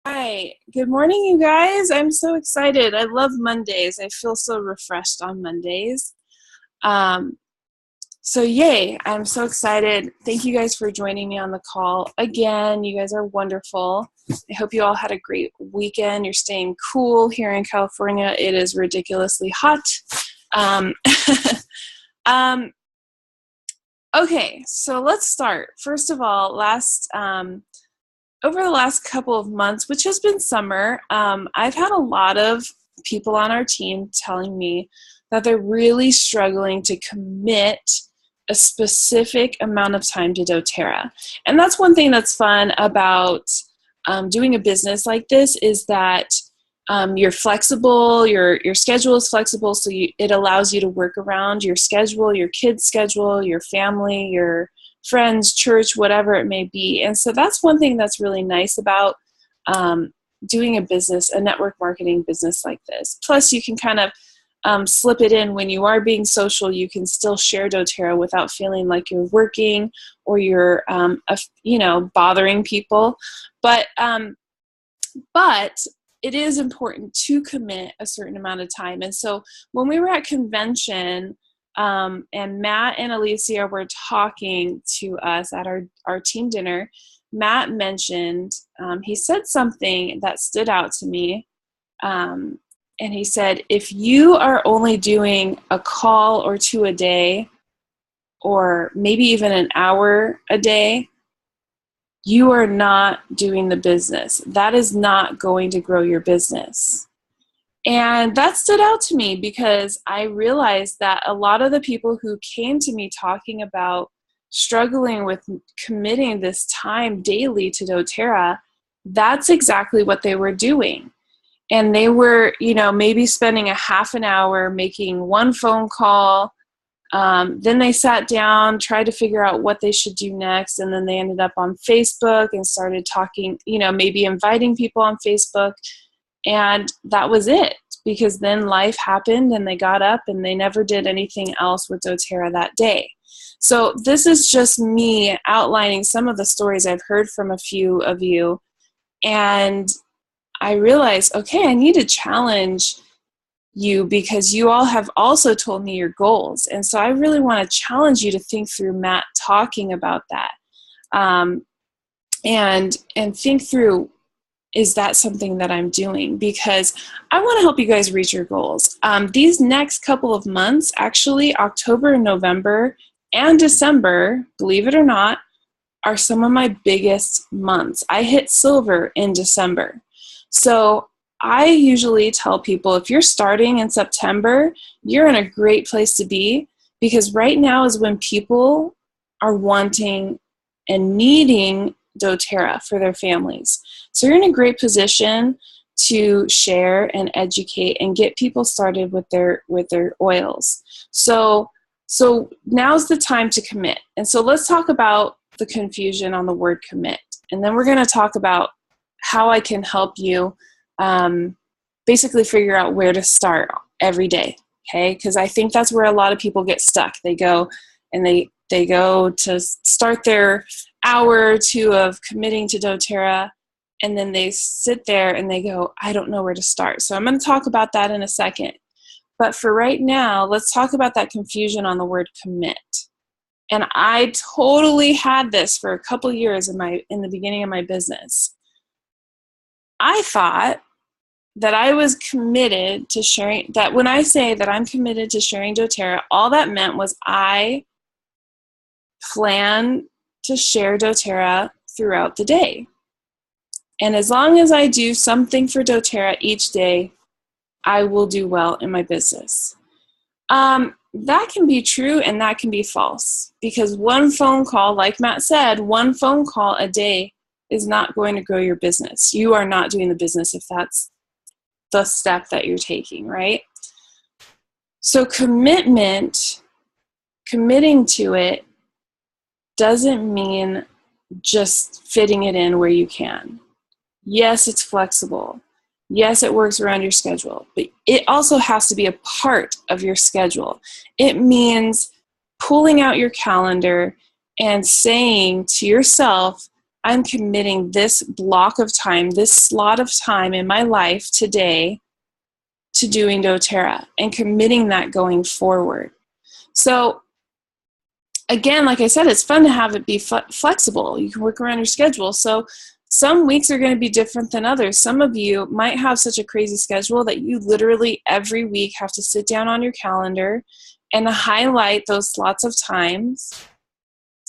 Hi, good morning, you guys. I'm so excited. I love Mondays. I feel so refreshed on Mondays. Um, so, yay, I'm so excited. Thank you guys for joining me on the call again. You guys are wonderful. I hope you all had a great weekend. You're staying cool here in California. It is ridiculously hot. Um, okay, so let's start. First of all, over the last couple of months, which has been summer, I've had a lot of people on our team telling me that they're really struggling to commit a specific amount of time to doTERRA. And that's one thing that's fun about doing a business like this is that you're flexible, your schedule is flexible, so it allows you to work around your schedule, your kids' schedule, your family, your friends, church, whatever it may be. And so that's one thing that's really nice about doing a network marketing business like this. Plus, you can kind of slip it in when you are being social. You can still share doTERRA without feeling like you're working or you're, bothering people. But it is important to commit a certain amount of time. And so when we were at convention, and Matt and Alicia were talking to us at our team dinner, Matt mentioned, he said something that stood out to me. And he said, if you are only doing a call or two a day, or maybe even an hour a day, you are not doing the business. That is not going to grow your business. And that stood out to me because I realized that a lot of the people who came to me talking about struggling with committing this time daily to doTERRA, that's exactly what they were doing. And they were, maybe spending a half an hour making one phone call. Then they sat down, tried to figure out what they should do next. And then they ended up on Facebook and started talking, maybe inviting people on Facebook. And that was it, because then life happened and they got up and they never did anything else with doTERRA that day. So this is just me outlining some of the stories I've heard from a few of you. And I realized, okay, I need to challenge you because you all have also told me your goals. And so I really want to challenge you to think through Matt talking about that. And think through, is that something that I'm doing? Because I want to help you guys reach your goals. These next couple of months, actually October, November, and December, believe it or not, are some of my biggest months. I hit silver in December. So I usually tell people, if you're starting in September, you're in a great place to be, because right now is when people are wanting and needing doTERRA for their families. So you're in a great position to share and educate and get people started with their oils. So now's the time to commit. And so let's talk about the confusion on the word commit. And then we're going to talk about how I can help you basically figure out where to start every day. Okay? Because I think that's where a lot of people get stuck. They go and they go to start their hour or two of committing to doTERRA, and then they sit there and they go, I don't know where to start. So I'm going to talk about that in a second. But for right now, let's talk about that confusion on the word commit. And I totally had this for a couple years in the beginning of my business. I thought that I was committed to sharing, that when I say that I'm committed to sharing doTERRA, all that meant was I plan to share doTERRA throughout the day. And as long as I do something for doTERRA each day, I will do well in my business. That can be true and that can be false, because one phone call, like Matt said, one phone call a day is not going to grow your business. You are not doing the business if that's the step that you're taking, right? So committing to it doesn't mean just fitting it in where you can. Yes, it's flexible. Yes, it works around your schedule, but it also has to be a part of your schedule. It means pulling out your calendar and saying to yourself, I'm committing this block of time, this slot of time in my life today to doing doTERRA and committing that going forward. So again, like I said, it's fun to have it be flexible. You can work around your schedule. So some weeks are going to be different than others. Some of you might have such a crazy schedule that you literally every week have to sit down on your calendar and highlight those slots of times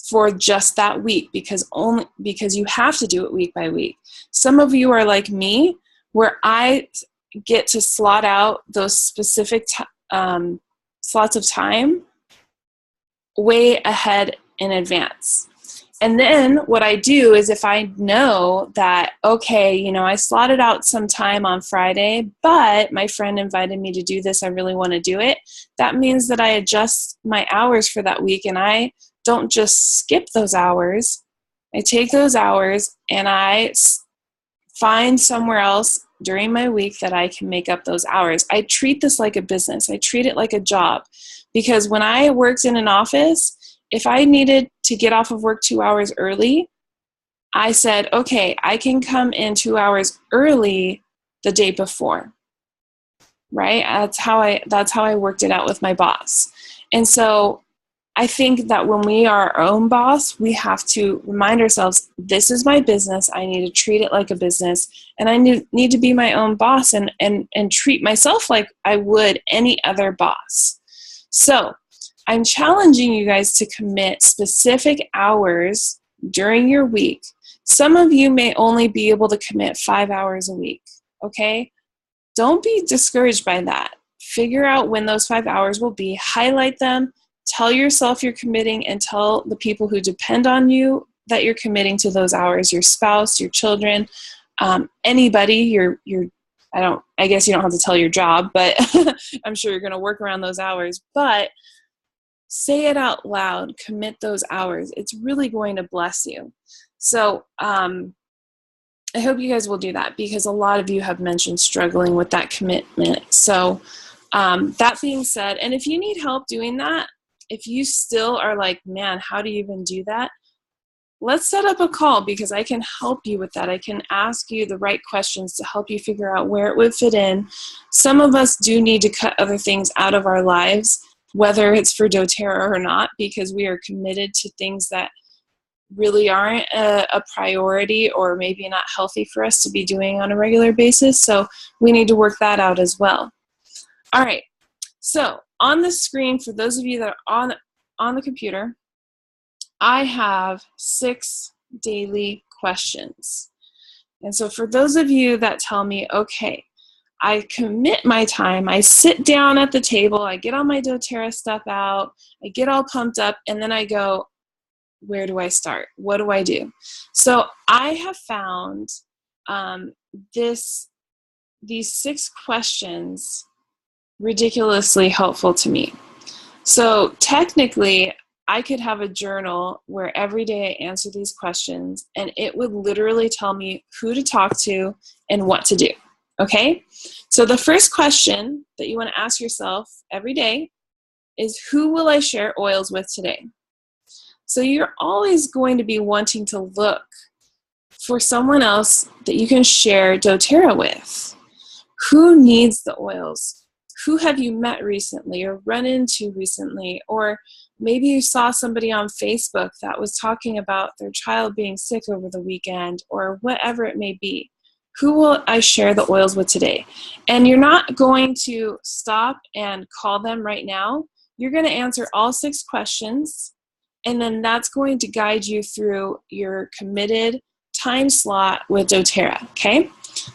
for just that week, because you have to do it week by week. Some of you are like me, where I get to slot out those specific slots of time way ahead in advance. And then what I do is, if I know that, okay, you know, I slotted out some time on Friday, but my friend invited me to do this, I really want to do it, that means that I adjust my hours for that week, and I don't just skip those hours. I take those hours and I find somewhere else during my week that I can make up those hours. I treat this like a business. I treat it like a job. Because when I worked in an office, if I needed to get off of work 2 hours early, I said, okay, I can come in 2 hours early the day before, right? That's how I worked it out with my boss. And so I think that when we are our own boss, we have to remind ourselves, this is my business. I need to treat it like a business, and I need to be my own boss and treat myself like I would any other boss. So I'm challenging you guys to commit specific hours during your week. Some of you may only be able to commit 5 hours a week, okay? Don't be discouraged by that. Figure out when those 5 hours will be, highlight them, tell yourself you're committing, and tell the people who depend on you that you're committing to those hours, your spouse, your children, anybody, I guess you don't have to tell your job, but I'm sure you're going to work around those hours. But say it out loud, commit those hours. It's really going to bless you. So I hope you guys will do that, because a lot of you have mentioned struggling with that commitment. So that being said, and if you need help doing that, if you still are like, man, how do you even do that? Let's set up a call, because I can help you with that. I can ask you the right questions to help you figure out where it would fit in. Some of us do need to cut other things out of our lives, whether it's for doTERRA or not, because we are committed to things that really aren't a priority, or maybe not healthy for us to be doing on a regular basis. So we need to work that out as well. All right. So on the screen, for those of you that are on the computer, I have 6 daily questions. And so for those of you that tell me, okay, I commit my time, I sit down at the table, I get all my doTERRA stuff out, I get all pumped up, and then I go, where do I start? What do I do? So I have found these 6 questions ridiculously helpful to me. So technically, I could have a journal where every day I answer these questions, and it would literally tell me who to talk to and what to do. Okay? So the first question that you want to ask yourself every day is, who will I share oils with today? So you're always going to be wanting to look for someone else that you can share doTERRA with. Who needs the oils? Who have you met recently or run into recently? Or maybe you saw somebody on Facebook that was talking about their child being sick over the weekend, or whatever it may be. Who will I share the oils with today? And you're not going to stop and call them right now. You're going to answer all 6 questions, and then that's going to guide you through your committed time slot with doTERRA, okay?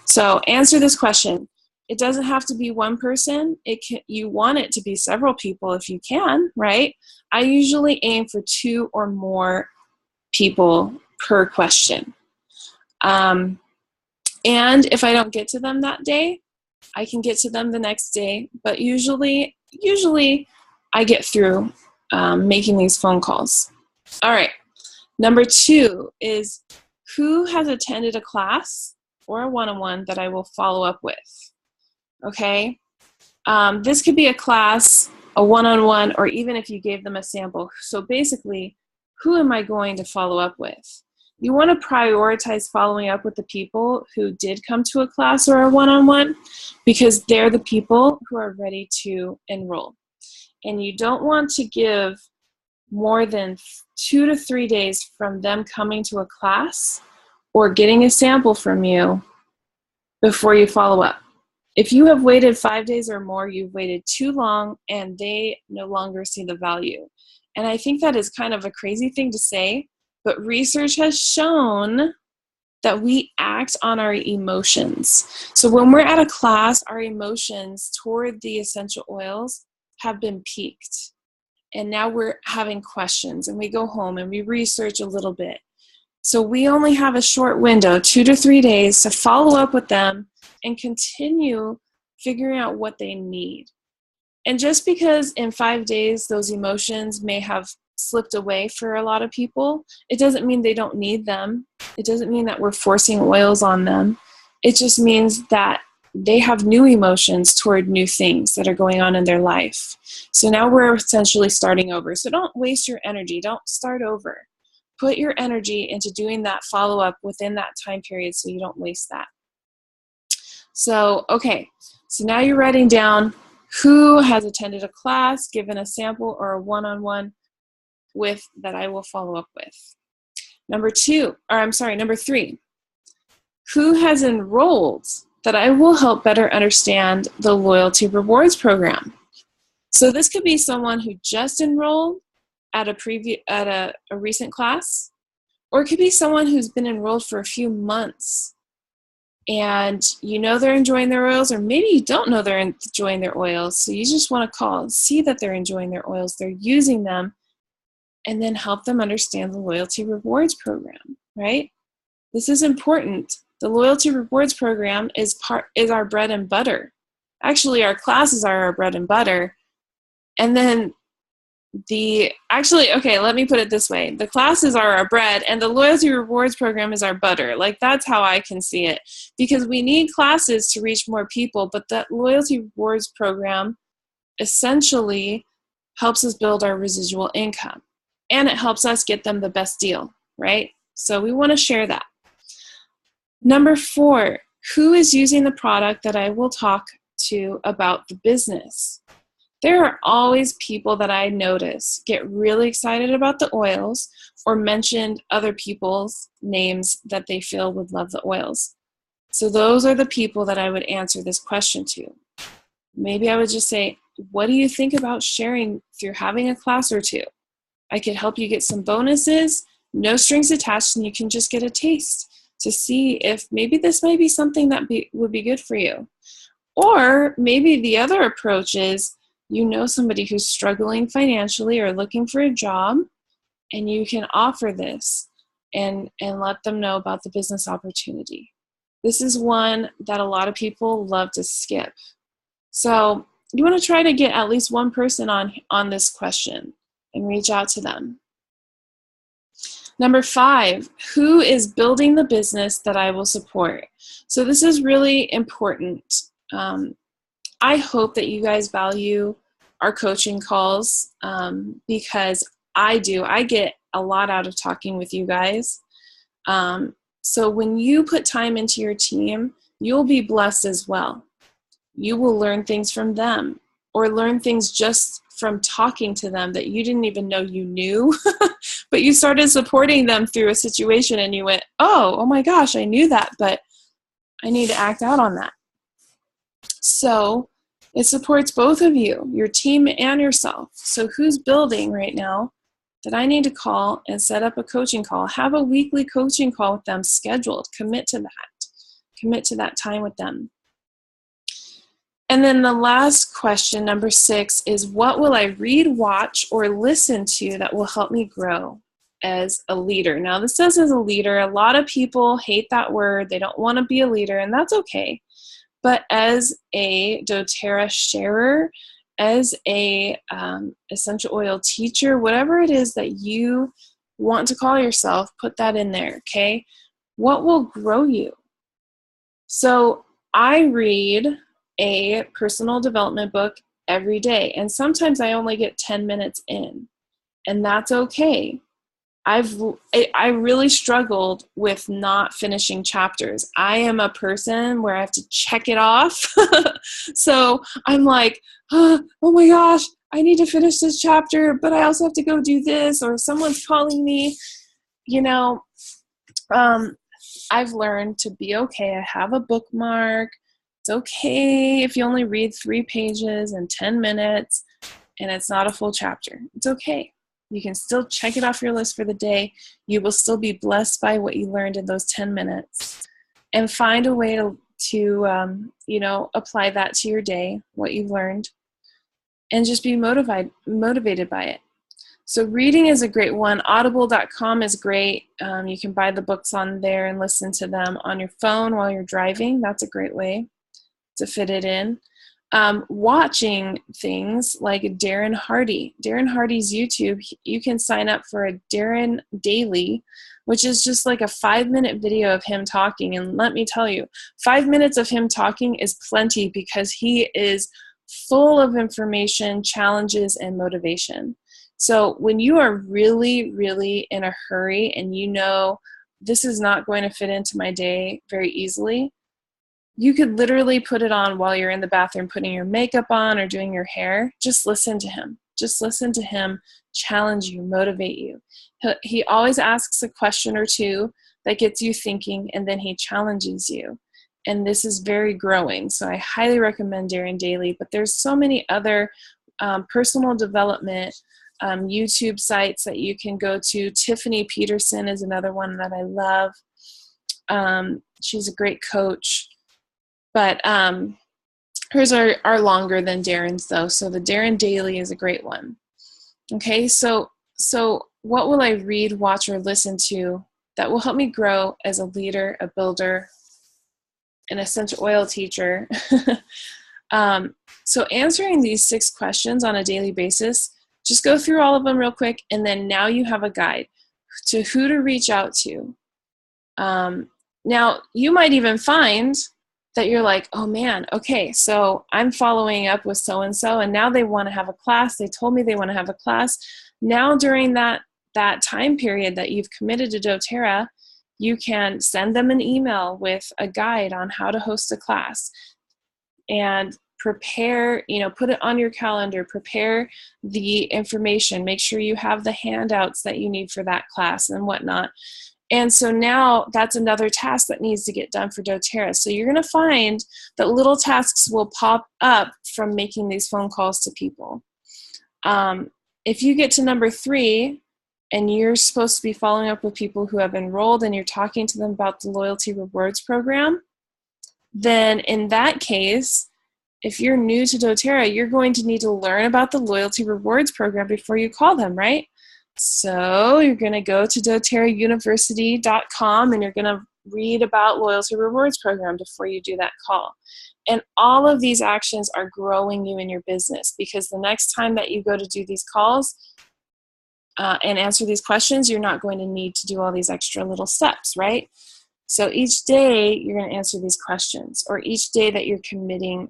So answer this question. It doesn't have to be one person. You want it to be several people if you can, right? I usually aim for 2 or more people per question. And if I don't get to them that day, I can get to them the next day. But usually I get through making these phone calls. All right. Number 2 is, who has attended a class or a one-on-one that I will follow up with? Okay. This could be a class, a one-on-one, or even if you gave them a sample. So basically, who am I going to follow up with? You want to prioritize following up with the people who did come to a class or a one-on-one, because they're the people who are ready to enroll. And you don't want to give more than 2 to 3 days from them coming to a class or getting a sample from you before you follow up. If you have waited 5 days or more, you've waited too long and they no longer see the value. And I think that is kind of a crazy thing to say, but research has shown that we act on our emotions. So when we're at a class, our emotions toward the essential oils have been peaked. And now we're having questions, and we go home and we research a little bit. So we only have a short window, 2 to 3 days, to follow up with them and continue figuring out what they need. And just because in 5 days those emotions may have slipped away for a lot of people, it doesn't mean they don't need them. It doesn't mean that we're forcing oils on them. It just means that they have new emotions toward new things that are going on in their life. So now we're essentially starting over. So don't waste your energy. Don't start over. Put your energy into doing that follow-up within that time period so you don't waste that. So, okay. So now you're writing down who has attended a class, given a sample, or a one-on-one with that I will follow up with. Number 3. Who has enrolled that I will help better understand the loyalty rewards program? So this could be someone who just enrolled at a recent class, or it could be someone who's been enrolled for a few months and you know they're enjoying their oils, or maybe you don't know they're enjoying their oils, so you just want to call and see that they're enjoying their oils, they're using them, and then help them understand the loyalty rewards program, right? This is important. The loyalty rewards program is our bread and butter. Actually, our classes are our bread and butter. And then let me put it this way. The classes are our bread and the loyalty rewards program is our butter. Like, that's how I can see it. Because we need classes to reach more people, but that loyalty rewards program essentially helps us build our residual income. And it helps us get them the best deal, right? So we want to share that. Number 4, who is using the product that I will talk to about the business? There are always people that I notice get really excited about the oils or mention other people's names that they feel would love the oils. So those are the people that I would answer this question to. Maybe I would just say, what do you think about sharing through having a class or two? I could help you get some bonuses, no strings attached, and you can just get a taste to see if maybe this might be something that would be good for you. Or maybe the other approach is, you know somebody who's struggling financially or looking for a job, and you can offer this and let them know about the business opportunity. This is one that a lot of people love to skip. So you want to try to get at least one person on this question and reach out to them. Number 5, who is building the business that I will support? So this is really important. I hope that you guys value our coaching calls because I do. I get a lot out of talking with you guys. So when you put time into your team, you'll be blessed as well. You will learn things from them or learn things just from talking to them that you didn't even know you knew, but you started supporting them through a situation and you went, oh my gosh, I knew that, but I need to act out on that. So it supports both of you, your team and yourself. So who's building right now that I need to call and set up a coaching call? Have a weekly coaching call with them scheduled. Commit to that. Commit to that time with them. And then the last question, number 6, is what will I read, watch, or listen to that will help me grow as a leader? Now, this says as a leader. A lot of people hate that word. They don't want to be a leader, and that's okay. But as a doTERRA sharer, as a essential oil teacher, whatever it is that you want to call yourself, put that in there, okay? What will grow you? So I read a personal development book every day, and sometimes I only get 10 minutes in, and that's okay. I really struggled with not finishing chapters. I am a person where I have to check it off. So I'm like, oh my gosh, I need to finish this chapter, but I also have to go do this, or someone's calling me. You know, I've learned to be okay. I have a bookmark. It's okay if you only read 3 pages in 10 minutes and it's not a full chapter. It's okay. You can still check it off your list for the day. You will still be blessed by what you learned in those 10 minutes. And find a way to apply that to your day, what you've learned, and just be motivated by it. So reading is a great one. Audible.com is great. You can buy the books on there and listen to them on your phone while you're driving. That's a great way to fit it in. Watching things like Darren Hardy. Darren Hardy's YouTube, you can sign up for a Darren Daily, which is just like a 5-minute video of him talking. And let me tell you, 5 minutes of him talking is plenty because he is full of information, challenges, and motivation. So when you are really, really in a hurry and you know this is not going to fit into my day very easily, you could literally put it on while you're in the bathroom putting your makeup on or doing your hair. Just listen to him. Just listen to him challenge you, motivate you. He always asks a question or two that gets you thinking, and then he challenges you. And this is very growing. So I highly recommend Darren Daily. But there's so many other personal development YouTube sites that you can go to. Tiffany Peterson is another one that I love. She's a great coach. But hers are longer than Darren's, though. So the Darren Daily is a great one. Okay, so what will I read, watch, or listen to that will help me grow as a leader, a builder, an essential oil teacher? So answering these 6 questions on a daily basis, just go through all of them real quick, and then now you have a guide to who to reach out to. Now, you might even find that you're like, oh man, okay, so I'm following up with so-and-so, and now they want to have a class. They told me they want to have a class. Now during that time period that you've committed to doTERRA, you can send them an email with a guide on how to host a class and prepare, put it on your calendar, prepare the information, make sure you have the handouts that you need for that class and whatnot. And so now that's another task that needs to get done for doTERRA. So you're going to find that little tasks will pop up from making these phone calls to people. If you get to number 3 and you're supposed to be following up with people who have enrolled and you're talking to them about the Loyalty Rewards program, then in that case, if you're new to doTERRA, you're going to need to learn about the Loyalty Rewards program before you call them, right? So you're going to go to doTERRAuniversity.com and you're going to read about Loyalty Rewards program before you do that call. And all of these actions are growing you in your business, because the next time that you go to do these calls and answer these questions, you're not going to need to do all these extra little steps, right? So each day you're going to answer these questions, or each day that you're committing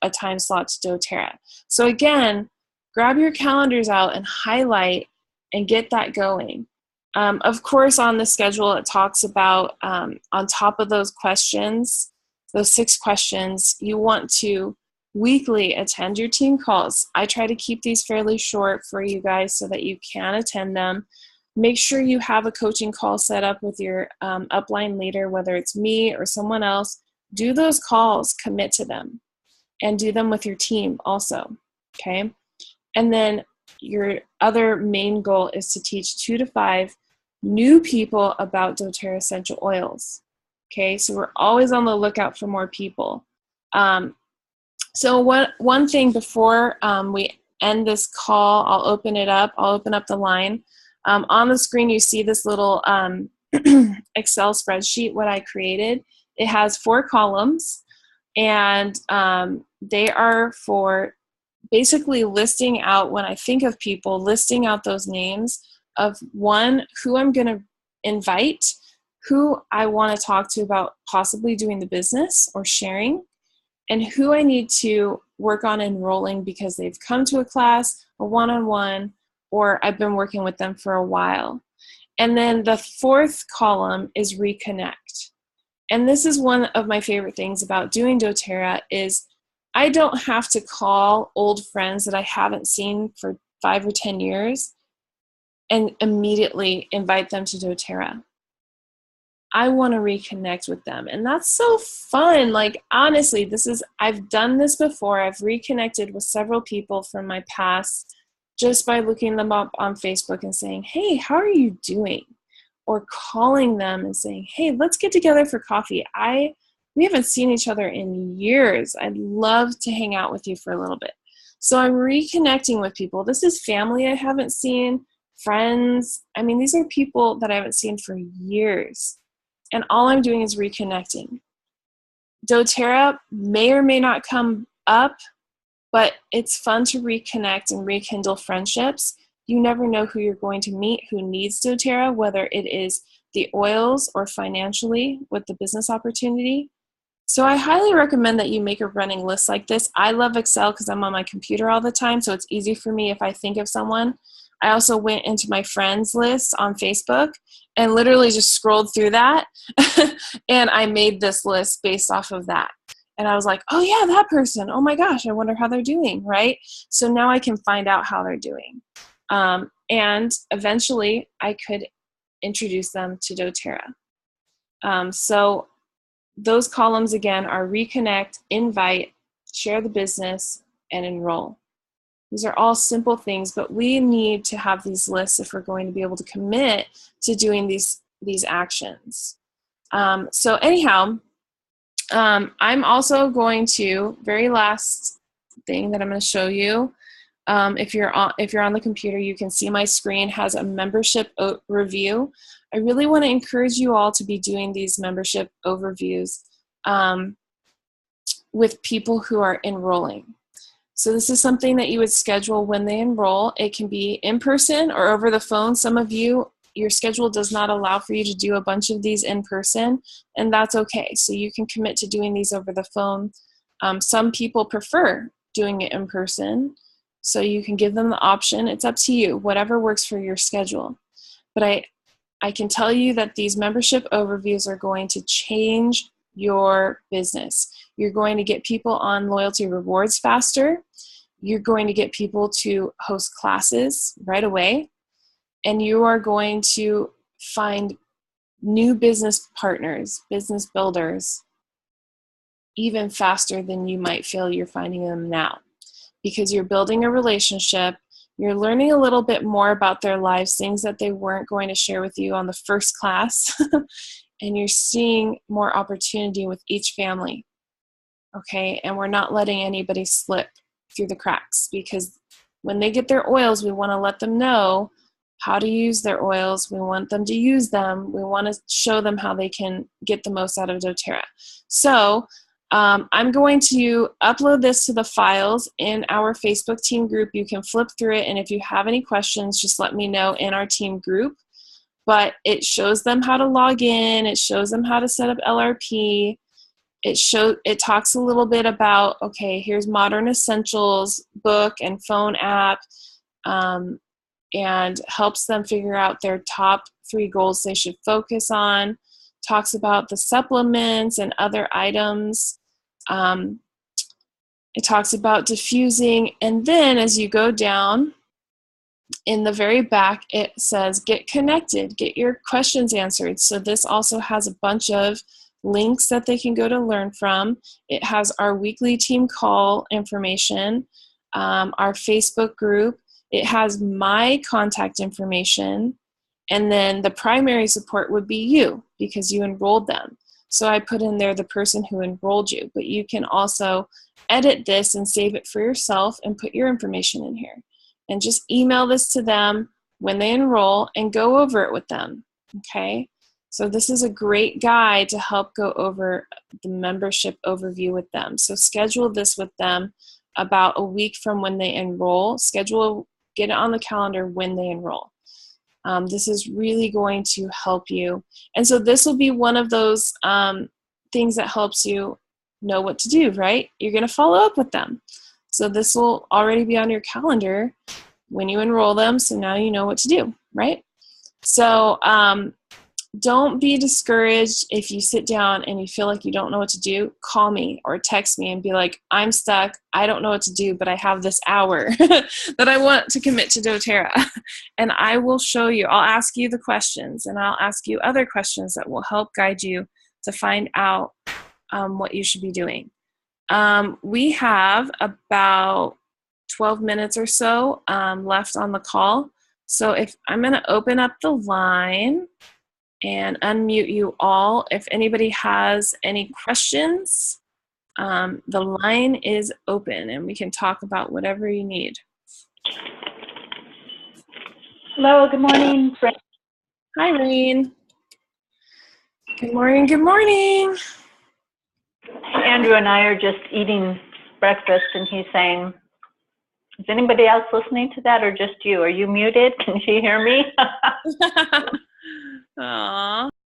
a time slot to doTERRA. So again, grab your calendars out and highlight and get that going. Of course, on the schedule, it talks about on top of those questions, those 6 questions, you want to weekly attend your team calls. I try to keep these fairly short for you guys so that you can attend them. Make sure you have a coaching call set up with your upline leader, whether it's me or someone else. Do those calls, commit to them, and do them with your team also, okay? And then your other main goal is to teach 2 to 5 new people about doTERRA essential oils. Okay, so we're always on the lookout for more people. So one thing before we end this call, I'll open it up. I'll open up the line. On the screen, you see this little Excel spreadsheet, what I created. It has 4 columns, and they are for basically listing out, when I think of people, listing out those names of, 1, who I'm going to invite, who I want to talk to about possibly doing the business or sharing, and who I need to work on enrolling because they've come to a class, a one-on-one, or I've been working with them for a while. And then the fourth column is reconnect. And this is one of my favorite things about doing doTERRA is I don't have to call old friends that I haven't seen for 5 or 10 years and immediately invite them to doTERRA. I want to reconnect with them. And that's so fun. Like, honestly, I've done this before. I've reconnected with several people from my past just by looking them up on Facebook and saying, hey, how are you doing? Or calling them and saying, hey, let's get together for coffee. We haven't seen each other in years. I'd love to hang out with you for a little bit. So I'm reconnecting with people. This is family I haven't seen, friends. I mean, these are people that I haven't seen for years. And all I'm doing is reconnecting. doTERRA may or may not come up, but it's fun to reconnect and rekindle friendships. You never know who you're going to meet who needs doTERRA, whether it is the oils or financially with the business opportunity. So I highly recommend that you make a running list like this. I love Excel because I'm on my computer all the time, so it's easy for me if I think of someone. I also went into my friends list on Facebook and literally just scrolled through that and I made this list based off of that. And I was like, oh yeah, that person. Oh my gosh, I wonder how they're doing, right? So now I can find out how they're doing. And eventually I could introduce them to doTERRA. So those columns again are reconnect, invite, share the business, and enroll. These are all simple things, but we need to have these lists if we're going to be able to commit to doing these actions. So anyhow, I'm also going to, very last thing that I'm going to show you, if you're on the computer, you can see my screen has a membership review. I really want to encourage you all to be doing these membership overviews with people who are enrolling. So this is something that you would schedule when they enroll. It can be in person or over the phone. Some of you, your schedule does not allow for you to do a bunch of these in person, and that's okay. So you can commit to doing these over the phone. Some people prefer doing it in person, so you can give them the option. It's up to you, whatever works for your schedule. But I can tell you that these membership overviews are going to change your business. You're going to get people on loyalty rewards faster. You're going to get people to host classes right away. And you are going to find new business partners, business builders, even faster than you might feel you're finding them now. Because you're building a relationship, you're learning a little bit more about their lives, things that they weren't going to share with you on the first class, and you're seeing more opportunity with each family, okay? And we're not letting anybody slip through the cracks, because when they get their oils, we want to let them know how to use their oils. We want them to use them. We want to show them how they can get the most out of doTERRA. So I'm going to upload this to the files in our Facebook team group. You can flip through it, and if you have any questions, just let me know in our team group. But it shows them how to log in. It shows them how to set up LRP. It talks a little bit about, okay, here's Modern Essentials book and phone app, and helps them figure out their top 3 goals they should focus on. Talks about the supplements and other items. It talks about diffusing, and then as you go down in the very back, it says get connected, get your questions answered. So this also has a bunch of links that they can go to learn from. It has our weekly team call information, our Facebook group. It has my contact information, and then the primary support would be you because you enrolled them. So I put in there the person who enrolled you, but you can also edit this and save it for yourself and put your information in here. And just email this to them when they enroll and go over it with them, okay? So this is a great guide to help go over the membership overview with them. So schedule this with them about a week from when they enroll. Get it on the calendar when they enroll. This is really going to help you. And so this will be one of those things that helps you know what to do, right? You're going to follow up with them. So this will already be on your calendar when you enroll them, so now you know what to do, right? So don't be discouraged if you sit down and you feel like you don't know what to do. Call me or text me and be like, I'm stuck. I don't know what to do, but I have this hour that I want to commit to doTERRA. And I will show you. I'll ask you the questions, and I'll ask you other questions that will help guide you to find out what you should be doing. We have about 12 minutes or so left on the call. So if I'm going to open up the line and unmute you all. If anybody has any questions, the line is open and we can talk about whatever you need. Hello, good morning. Hi, Rain. Good morning, good morning. Andrew and I are just eating breakfast, and he's saying, is anybody else listening to that or just you? Are you muted? Can she hear me? Aww.